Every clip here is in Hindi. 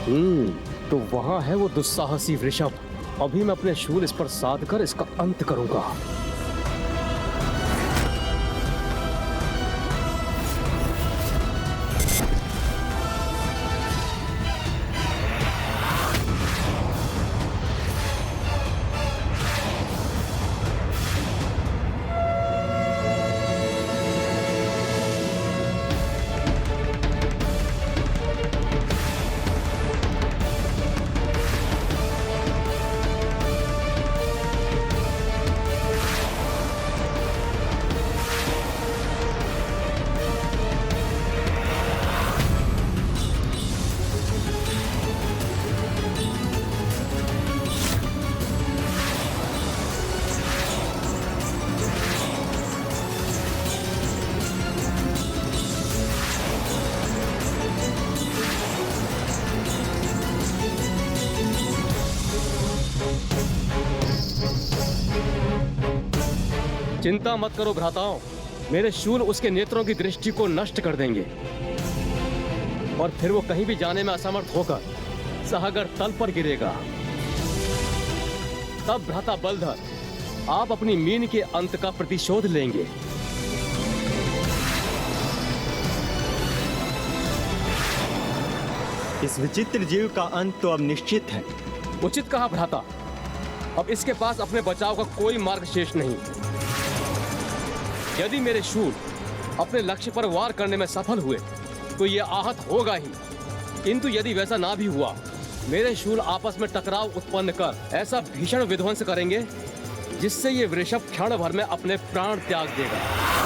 तो वहां है वो दुस्साहसी वृषभ। अभी मैं अपने शूल इस पर साध कर इसका अंत करूंगा। चिंता मत करो भ्राताओं, मेरे शूल उसके नेत्रों की दृष्टि को नष्ट कर देंगे और फिर वो कहीं भी जाने में असमर्थ होकर सागर तल पर गिरेगा। तब भ्राता बलधर, आप अपनी मीन के अंत का प्रतिशोध लेंगे। इस विचित्र जीव का अंत तो अब निश्चित है। उचित कहा भ्राता, अब इसके पास अपने बचाव का कोई मार्ग शेष नहीं। यदि मेरे शूल अपने लक्ष्य पर वार करने में सफल हुए तो ये आहत होगा ही, किंतु यदि वैसा ना भी हुआ, मेरे शूल आपस में टकराव उत्पन्न कर ऐसा भीषण विध्वंस करेंगे जिससे ये वृषभ क्षण भर में अपने प्राण त्याग देगा।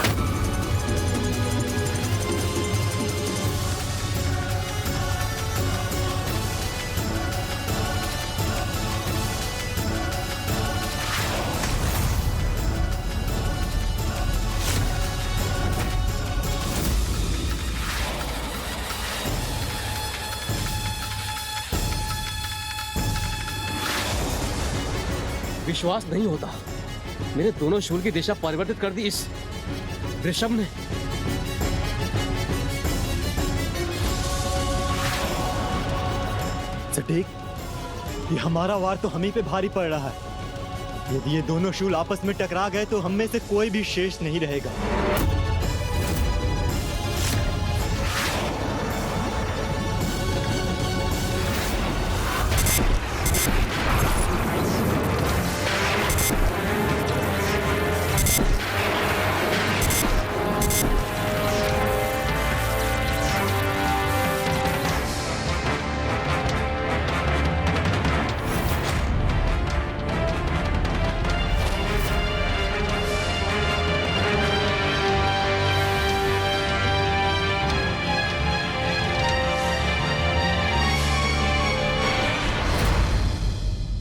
विश्वास नहीं होता, मेरे दोनों शूल की दिशा परिवर्तित कर दी इस वृषभ ने। सटीक, ये हमारा वार तो हम ही पे भारी पड़ रहा है। यदि ये दोनों शूल आपस में टकरा गए तो हम में से कोई भी शेष नहीं रहेगा।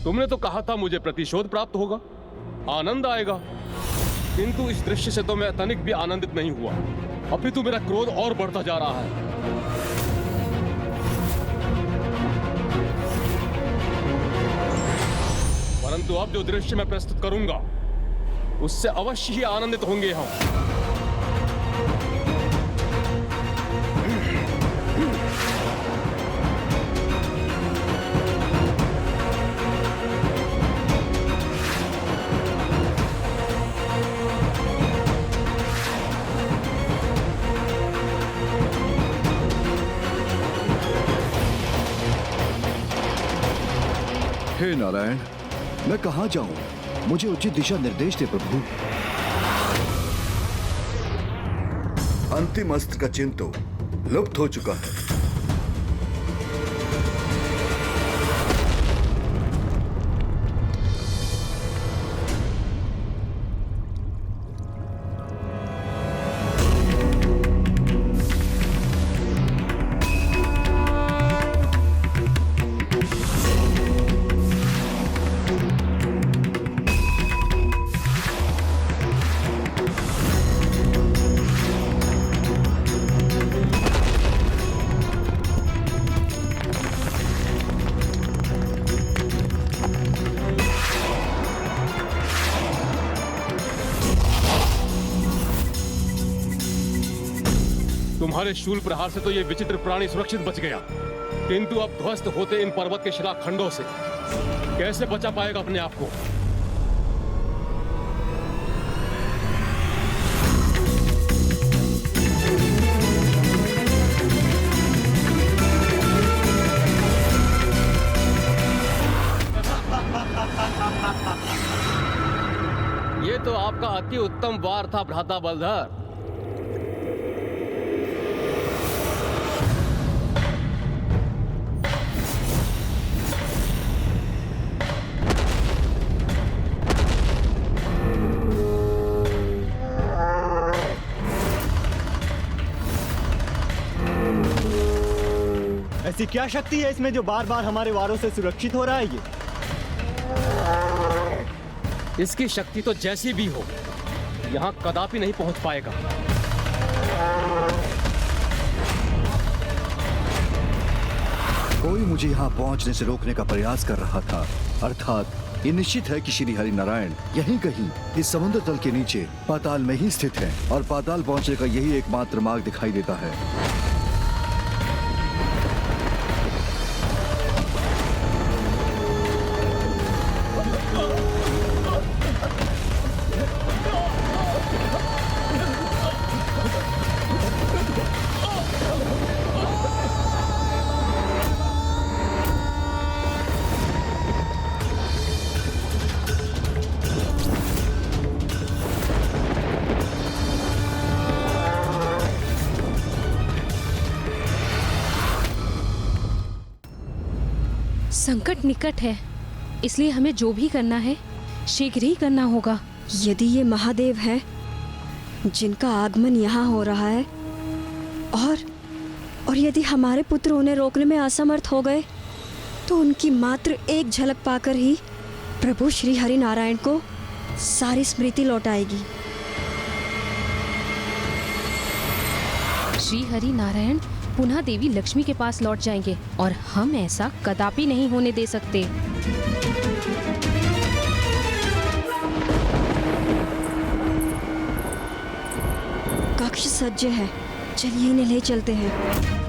तुमने तो कहा था मुझे प्रतिशोध प्राप्त होगा, आनंद आएगा, किंतु इस दृश्य से तो मैं तनिक भी आनंदित नहीं हुआ। अपितु मेरा क्रोध और बढ़ता जा रहा है। परंतु अब जो दृश्य मैं प्रस्तुत करूंगा उससे अवश्य ही आनंदित होंगे हम। हे नारायण, मैं कहां जाऊं? मुझे उचित दिशा निर्देश दे प्रभु। अंतिम अस्त्र का चिन्ह तो लुप्त हो चुका है। तुम्हारे शूल प्रहार से तो ये विचित्र प्राणी सुरक्षित बच गया, किंतु अब ध्वस्त होते इन पर्वत के शिलाखंडों से कैसे बचा पाएगा अपने आप को? ये तो आपका अति उत्तम वार था भ्राता बलधर। ऐसी क्या शक्ति है इसमें जो बार बार हमारे वारों से सुरक्षित हो रहा है ये? इसकी शक्ति तो जैसी भी हो यहाँ कदापि नहीं पहुंच पाएगा। कोई मुझे यहाँ पहुँचने से रोकने का प्रयास कर रहा था। अर्थात ये निश्चित है कि श्री हरि नारायण यहीं कहीं इस समुद्र तल के नीचे पाताल में ही स्थित है और पाताल पहुँचने का यही एकमात्र मार्ग दिखाई देता है। संकट निकट है, इसलिए हमें जो भी करना है शीघ्र ही करना होगा। यदि ये महादेव हैं जिनका आगमन यहाँ हो रहा है और यदि हमारे पुत्र उन्हें रोकने में असमर्थ हो गए तो उनकी मात्र एक झलक पाकर ही प्रभु श्री हरि नारायण को सारी स्मृति लौट आएगी। श्री हरि नारायण पुनः देवी लक्ष्मी के पास लौट जाएंगे और हम ऐसा कदापि नहीं होने दे सकते। कक्ष सज्ज है, चलिए इन्हें ले चलते हैं।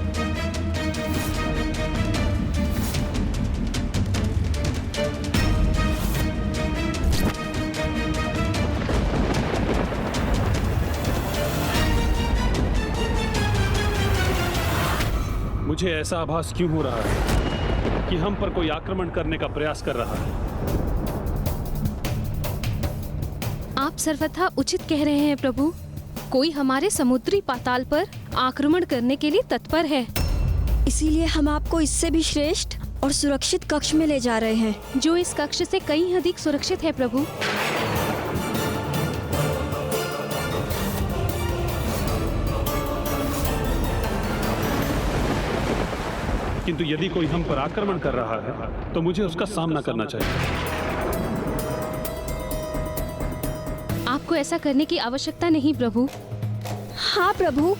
मुझे ऐसा आभास क्यों हो रहा है कि हम पर कोई आक्रमण करने का प्रयास कर रहा है? आप सर्वथा उचित कह रहे हैं प्रभु। कोई हमारे समुद्री पाताल पर आक्रमण करने के लिए तत्पर है। इसीलिए हम आपको इससे भी श्रेष्ठ और सुरक्षित कक्ष में ले जा रहे हैं, जो इस कक्ष से कहीं अधिक सुरक्षित है प्रभु। किंतु यदि कोई हम पर आक्रमण कर रहा है तो मुझे उसका सामना करना चाहिए। आपको ऐसा करने की आवश्यकता नहीं प्रभु। हाँ प्रभु,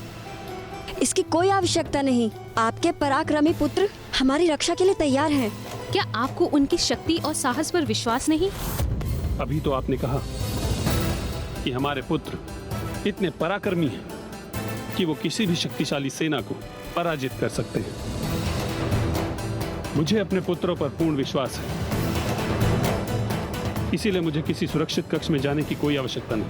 इसकी कोई आवश्यकता नहीं। आपके पराक्रमी पुत्र हमारी रक्षा के लिए तैयार हैं। क्या आपको उनकी शक्ति और साहस पर विश्वास नहीं? अभी तो आपने कहा कि हमारे पुत्र इतने पराक्रमी हैं कि वो किसी भी शक्तिशाली सेना को पराजित कर सकते हैं। मुझे अपने पुत्रों पर पूर्ण विश्वास है, इसीलिए मुझे किसी सुरक्षित कक्ष में जाने की कोई आवश्यकता नहीं।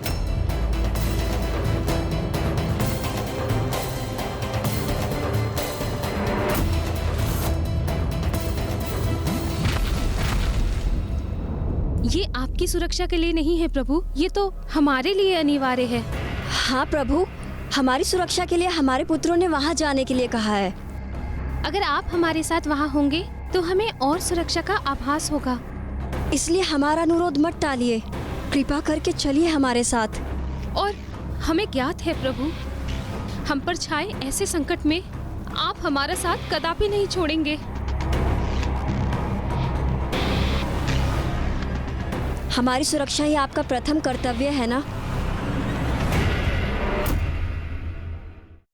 ये आपकी सुरक्षा के लिए नहीं है प्रभु, ये तो हमारे लिए अनिवार्य है। हाँ प्रभु, हमारी सुरक्षा के लिए हमारे पुत्रों ने वहाँ जाने के लिए कहा है। अगर आप हमारे साथ वहाँ होंगे तो हमें और सुरक्षा का आभास होगा। इसलिए हमारा अनुरोध मत टालिए, कृपा करके चलिए हमारे साथ। और हमें ज्ञात है प्रभु, हम पर छाए ऐसे संकट में आप हमारा साथ कदापि नहीं छोड़ेंगे। हमारी सुरक्षा ही आपका प्रथम कर्तव्य है ना?